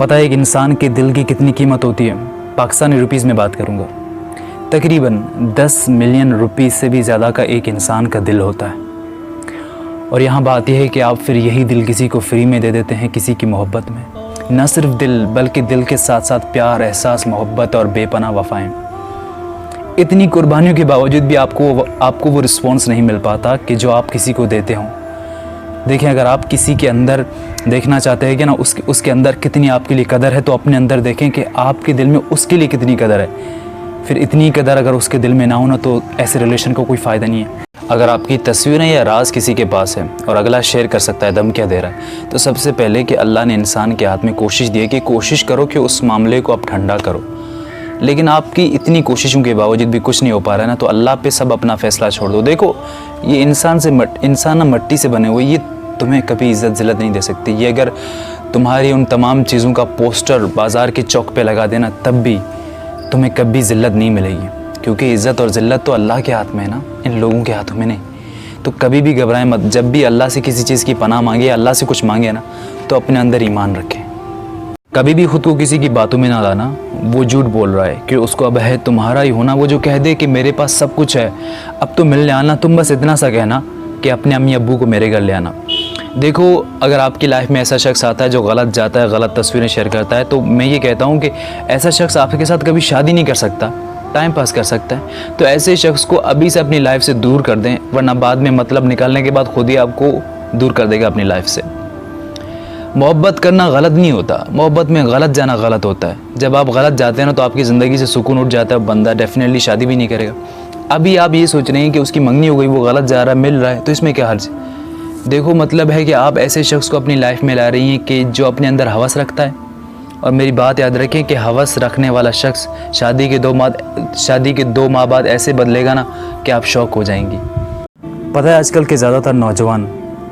पता है एक इंसान के दिल की कितनी कीमत होती है? पाकिस्तानी रुपीज़ में बात करूँगा। तकरीबन 10 मिलियन रुपीज़ से भी ज़्यादा का एक इंसान का दिल होता है। और यहाँ बात यह है कि आप फिर यही दिल किसी को फ्री में दे देते हैं, किसी की मोहब्बत में। न सिर्फ दिल बल्कि दिल के साथ साथ प्यार, एहसास, मोहब्बत और बेपनाह वफ़ाएं। इतनी कुर्बानियों के बावजूद भी आपको वो रिस्पॉन्स नहीं मिल पाता कि जो आप किसी को देते हों। देखें, अगर आप किसी के अंदर देखना चाहते हैं कि ना उसके अंदर कितनी आपके लिए कदर है, तो अपने अंदर देखें कि आपके दिल में उसके लिए कितनी कदर है। फिर इतनी कदर अगर उसके दिल में ना हो ना, तो ऐसे रिलेशन को कोई फ़ायदा नहीं है। अगर आपकी तस्वीरें या राज किसी के पास है और अगला शेयर कर सकता है, दम क्या दे रहा है, तो सबसे पहले कि अल्लाह ने इंसान के हाथ में कोशिश दी है कि कोशिश करो कि उस मामले को आप ठंडा करो। लेकिन आपकी इतनी कोशिशों के बावजूद भी कुछ नहीं हो पा रहा है ना, तो अल्लाह पे सब अपना फ़ैसला छोड़ दो। देखो, ये इंसान ना मट्टी से बने हुए, ये तुम्हें कभी इज़्ज़त ज़िल्लत नहीं दे सकती। ये अगर तुम्हारी उन तमाम चीज़ों का पोस्टर बाज़ार के चौक पे लगा देना, तब भी तुम्हें कभी ज़िल्लत नहीं मिलेगी, क्योंकि इज़्ज़त और ज़िल्लत तो अल्लाह के हाथ में है ना, इन लोगों के हाथों में नहीं। तो कभी भी घबराएं मत। जब भी अल्लाह से किसी चीज़ की पनाह मांगे, अल्लाह से कुछ मांगे ना, तो अपने अंदर ईमान रखें। कभी भी ख़ुद को किसी की बातों में ना लाना। वो झूठ बोल रहा है कि उसको अब है तुम्हारा ही होना। वो जो कह दे कि मेरे पास सब कुछ है, अब तो मिलने आना, तुम बस इतना सा कहना कि अपने अम्मी अब्बू को मेरे घर ले आना। देखो, अगर आपकी लाइफ में ऐसा शख्स आता है जो गलत जाता है, गलत तस्वीरें शेयर करता है, तो मैं ये कहता हूँ कि ऐसा शख्स आपके साथ कभी शादी नहीं कर सकता, टाइम पास कर सकता है। तो ऐसे शख्स को अभी से अपनी लाइफ से दूर कर दें, वरना बाद में मतलब निकालने के बाद खुद ही आपको दूर कर देगा अपनी लाइफ से। मोहब्बत करना गलत नहीं होता, मोहब्बत में गलत जाना गलत होता है। जब आप गलत जाते हैं ना, तो आपकी ज़िंदगी से सुकून उठ जाता है। बंदा डेफिनेटली शादी भी नहीं करेगा। अभी आप ये सोच रहे हैं कि उसकी मंगनी हो गई, वो गलत जा रहा है, मिल रहा है, तो इसमें क्या हर्ज? देखो, मतलब है कि आप ऐसे शख्स को अपनी लाइफ में ला रही हैं कि जो अपने अंदर हवस रखता है। और मेरी बात याद रखें कि हवस रखने वाला शख्स शादी के 2 माह बाद ऐसे बदलेगा ना कि आप शौक हो जाएंगी। पता है आजकल के ज़्यादातर नौजवान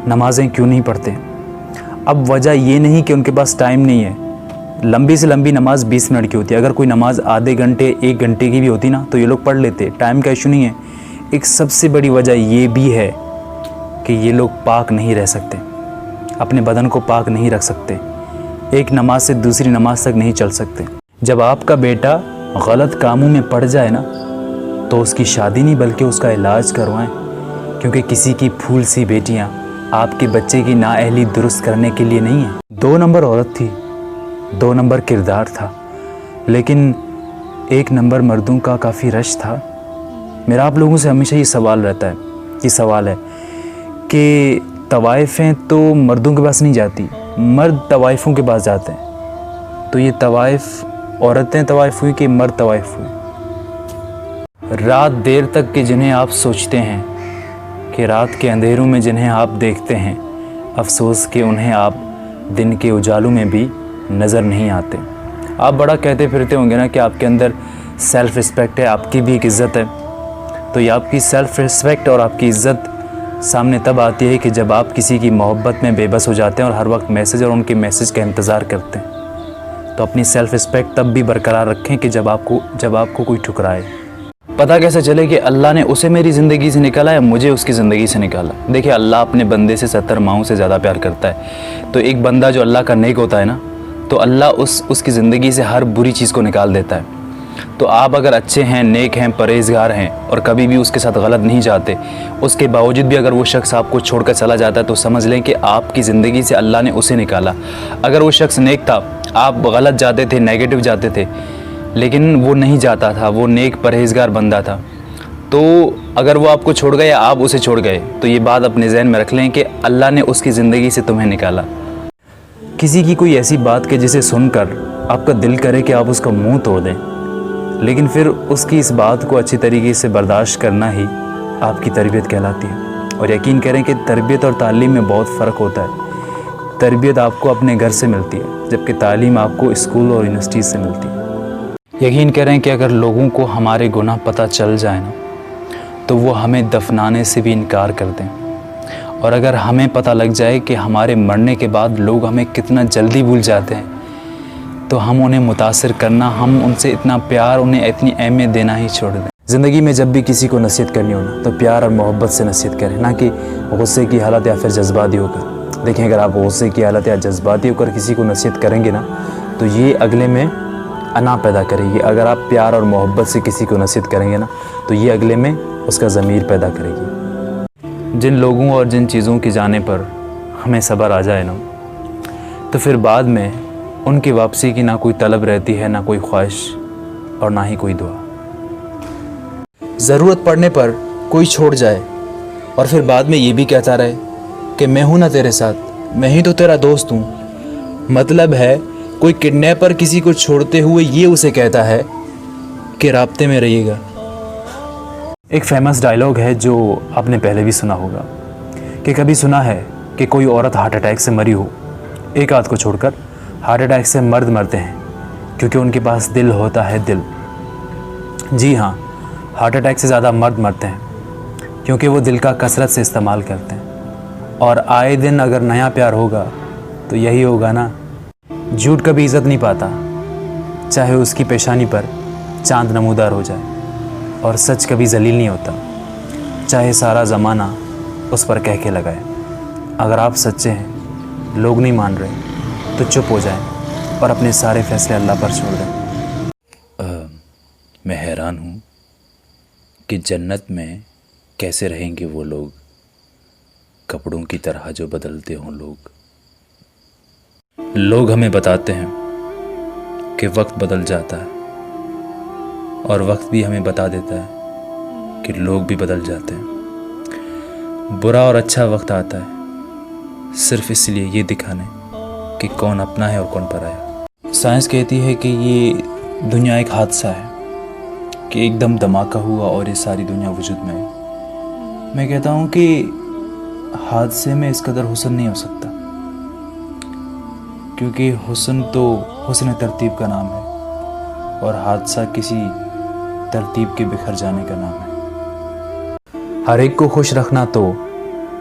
नमाज़ें क्यों नहीं पढ़ते? अब वजह ये नहीं कि उनके पास टाइम नहीं है। लंबी से लंबी नमाज़ 20 मिनट की होती है। अगर कोई नमाज़ आधे घंटे 1 घंटे की भी होती ना, तो ये लोग पढ़ लेते। टाइम का इशू नहीं है। एक सबसे बड़ी वजह ये भी है कि ये लोग पाक नहीं रह सकते, अपने बदन को पाक नहीं रख सकते, एक नमाज से दूसरी नमाज तक नहीं चल सकते। जब आपका बेटा गलत कामों में पड़ जाए ना, तो उसकी शादी नहीं बल्कि उसका इलाज करवाएं, क्योंकि किसी की फूल सी बेटियां आपके बच्चे की नाअहली दुरुस्त करने के लिए नहीं है। 2 नंबर औरत थी, 2 नंबर किरदार था, लेकिन 1 नंबर मर्दों का काफ़ी रश था। मेरा आप लोगों से हमेशा ये सवाल रहता है, ये सवाल है कि तवाइफ़ें तो मर्दों के पास नहीं जाती, मर्द तवाइफ़ों के पास जाते हैं। तो ये तवाइफ़ औरतें तवाइफ़ हुई कि मर्द तवाइफ़ हुई? रात देर तक के जिन्हें आप सोचते हैं, कि रात के अंधेरों में जिन्हें आप देखते हैं, अफसोस कि उन्हें आप दिन के उजालों में भी नज़र नहीं आते। आप बड़ा कहते फिरते होंगे ना कि आपके अंदर सेल्फ़ रिस्पेक्ट है, आपकी भी एक इज़्ज़त है। तो ये आपकी सेल्फ़ रिस्पेक्ट और आपकी इज़्ज़त सामने तब आती है कि जब आप किसी की मोहब्बत में बेबस हो जाते हैं और हर वक्त मैसेज और उनके मैसेज का इंतज़ार करते हैं। तो अपनी सेल्फ़ रिस्पेक्ट तब भी बरकरार रखें कि जब आपको कोई ठुकराए। पता कैसे चले कि अल्लाह ने उसे मेरी ज़िंदगी से निकाला या मुझे उसकी ज़िंदगी से निकाला? देखिए, अल्लाह अपने बंदे से 70 माहों से ज़्यादा प्यार करता है। तो एक बंदा जो अल्लाह का नेक होता है ना, तो अल्लाह उसकी ज़िंदगी से हर बुरी चीज़ को निकाल देता है। तो आप अगर अच्छे हैं, नेक हैं, परहेज़गार हैं और कभी भी उसके साथ गलत नहीं जाते, उसके बावजूद भी अगर वो शख्स आपको छोड़कर चला जाता है, तो समझ लें कि आपकी ज़िंदगी से अल्लाह ने उसे निकाला। अगर वो शख्स नेक था, आप गलत जाते थे, नेगेटिव जाते थे, लेकिन वो नहीं जाता था, वो नेक परहेज़गार बंदा था, तो अगर वो आपको छोड़ गए या आप उसे छोड़ गए, तो ये बात अपने जहन में रख लें कि अल्लाह ने उसकी ज़िंदगी से तुम्हें निकाला। किसी की कोई ऐसी बात कि जिसे सुनकर आपका दिल करे कि आप उसका मुँह तोड़ दें, लेकिन फिर उसकी इस बात को अच्छी तरीके से बर्दाश्त करना ही आपकी तरबियत कहलाती है। और यकीन करें कि तरबियत और तालीम में बहुत फ़र्क होता है। तरबियत आपको अपने घर से मिलती है, जबकि तालीम आपको स्कूल और यूनिवर्सिटी से मिलती है। यकीन करें कि अगर लोगों को हमारे गुनाह पता चल जाए ना, तो वो हमें दफनाने से भी इनकार कर दें। और अगर हमें पता लग जाए कि हमारे मरने के बाद लोग हमें कितना जल्दी भूल जाते हैं, तो हम उन्हें मुतासिर करना, हम उनसे इतना प्यार, उन्हें इतनी अहमियत देना ही छोड़ दें। ज़िंदगी में जब भी किसी को नसीहत करनी हो ना, तो प्यार और मोहब्बत से नसीहत करें, ना कि गुस्से की हालत या फिर जज्बाती होकर। देखें, अगर आप गुस्से की हालत या जज्बाती होकर किसी को नसीहत करेंगे ना, तो ये अगले में अना पैदा करेगी। अगर आप प्यार और मोहब्बत से किसी को नसीहत करेंगे ना, तो ये अगले में उसका ज़मीर पैदा करेगी। जिन लोगों और जिन चीज़ों के जाने पर हमें सब्र आ जाए ना, तो फिर बाद में उनकी वापसी की ना कोई तलब रहती है, ना कोई ख्वाहिश और ना ही कोई दुआ। ज़रूरत पड़ने पर कोई छोड़ जाए और फिर बाद में ये भी कहता रहे कि मैं हूँ ना तेरे साथ, मैं ही तो तेरा दोस्त हूँ। मतलब है कोई किडनैपर किसी को छोड़ते हुए ये उसे कहता है कि राब्ते में रहिएगा। एक फेमस डायलॉग है जो आपने पहले भी सुना होगा कि कभी सुना है कि कोई औरत हार्ट अटैक से मरी हो। एक आध को छोड़कर हार्ट अटैक से मर्द मरते हैं क्योंकि उनके पास दिल होता है, दिल। जी हाँ, हार्ट अटैक से ज़्यादा मर्द मरते हैं क्योंकि वो दिल का कसरत से इस्तेमाल करते हैं। और आए दिन अगर नया प्यार होगा तो यही होगा ना, झूठ कभी इज़्ज़त नहीं पाता, चाहे उसकी पेशानी पर चांद नमूदार हो जाए, और सच कभी जलील नहीं होता, चाहे सारा ज़माना उस पर कह के लगाए। अगर आप सच्चे हैं, लोग नहीं मान रहे, तो चुप हो जाएं और अपने सारे फैसले अल्लाह पर छोड़ दें। मैं हैरान हूँ कि जन्नत में कैसे रहेंगे वो लोग, कपड़ों की तरह जो बदलते हों लोग। लोग हमें बताते हैं कि वक्त बदल जाता है, और वक्त भी हमें बता देता है कि लोग भी बदल जाते हैं। बुरा और अच्छा वक्त आता है सिर्फ इसलिए ये दिखाने कि कौन अपना है और कौन पराया। साइंस कहती है कि ये दुनिया एक हादसा है, कि एकदम धमाका हुआ और ये सारी दुनिया वजूद में आई। मैं कहता हूँ कि हादसे में इस कदर हुस्न नहीं हो सकता, क्योंकि हुस्न तो हुस्न तरतीब का नाम है और हादसा किसी तरतीब के बिखर जाने का नाम है। हर एक को खुश रखना तो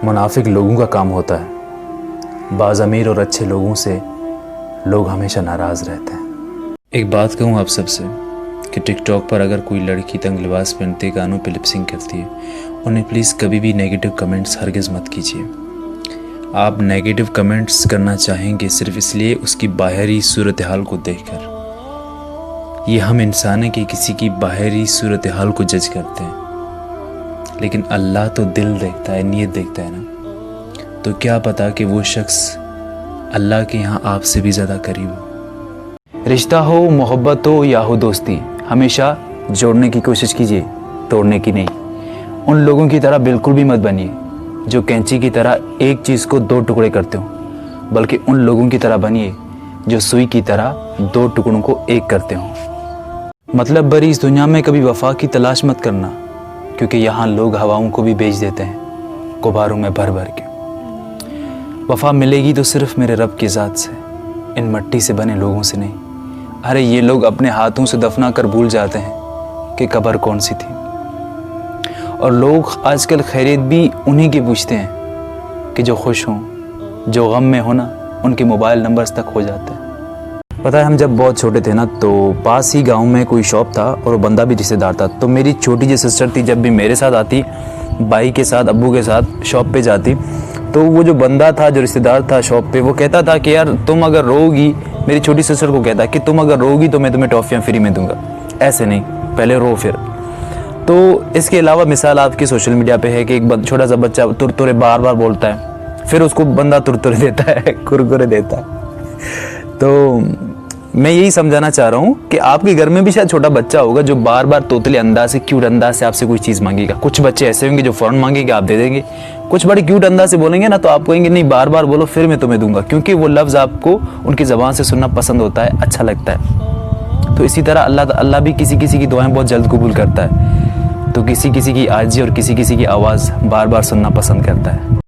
मुनाफिक लोगों का काम होता है। बाज़ अमीर और अच्छे लोगों से लोग हमेशा नाराज़ रहते हैं। एक बात कहूँ आप सबसे कि टिकटॉक पर अगर कोई लड़की तंग लिबास पहनते गानों पे लिपसिंग करती है, उन्हें प्लीज़ कभी भी नेगेटिव कमेंट्स हरगिज़ मत कीजिए। आप नेगेटिव कमेंट्स करना चाहेंगे सिर्फ इसलिए उसकी बाहरी सूरत हाल को देखकर। ये हम इंसान हैं कि किसी की बाहरी सूरत हाल को जज करते हैं, लेकिन अल्लाह तो दिल देखता है, नीयत देखता है ना। तो क्या पता कि वो शख्स अल्लाह के यहाँ आपसे भी ज़्यादा करीब हो। रिश्ता हो, मोहब्बत हो या हो दोस्ती, हमेशा जोड़ने की कोशिश कीजिए, तोड़ने की नहीं। उन लोगों की तरह बिल्कुल भी मत बनिए जो कैंची की तरह एक चीज़ को दो टुकड़े करते हो, बल्कि उन लोगों की तरह बनिए जो सुई की तरह दो टुकड़ों को एक करते हो। मतलब भरी इस दुनिया में कभी वफा की तलाश मत करना, क्योंकि यहाँ लोग हवाओं को भी बेच देते हैं गुब्बारों में भर भर के। वफा मिलेगी तो सिर्फ मेरे रब की ज़ात से, इन मट्टी से बने लोगों से नहीं। अरे ये लोग अपने हाथों से दफना कर भूल जाते हैं कि कब्र कौन सी थी। और लोग आजकल खैरियत भी उन्हीं की पूछते हैं कि जो खुश हों, जो गम में हो ना, उनके मोबाइल नंबर्स तक हो जाते हैं। पता है, हम जब बहुत छोटे थे ना, तो पास ही गांव में कोई शॉप था और वो बंदा भी रिश्तेदार था। तो मेरी छोटी जी सिस्टर थी, जब भी मेरे साथ आती, भाई के साथ, अब्बू के साथ शॉप पे जाती, तो वो जो बंदा था, जो रिश्तेदार था शॉप पे, वो कहता था कि यार तुम अगर रोगी, मेरी छोटी सिस्टर को कहता कि तुम अगर रोगी तो मैं तुम्हें टॉफ़ियाँ फ्री में दूंगा। ऐसे नहीं, पहले रो फिर। तो इसके अलावा मिसाल आपकी सोशल मीडिया पे है कि एक छोटा सा बच्चा तुरतुरे बार बार बोलता है, फिर उसको बंदा तुरतुरे देता है, कुरकुरे देता है। तो मैं यही समझाना चाह रहा हूँ कि आपके घर में भी शायद छोटा बच्चा होगा जो बार बार तोतले अंदाज से, क्यूट अंदाज से आपसे कोई चीज़ मांगेगा। कुछ बच्चे ऐसे होंगे जो फ़ौरन मांगेंगे, आप दे देंगे। कुछ बड़े क्यूट अंदाज से बोलेंगे ना, तो आप कहेंगे नहीं बार बार बोलो फिर मैं तुम्हें दूंगा, क्योंकि वो लफ्ज़ आपको उनकी ज़बान से सुनना पसंद होता है, अच्छा लगता है। तो इसी तरह अल्लाह भी किसी किसी की दुआएं बहुत जल्द कबूल करता है, तो किसी किसी की आजी और किसी किसी की आवाज़ बार बार सुनना पसंद करता है।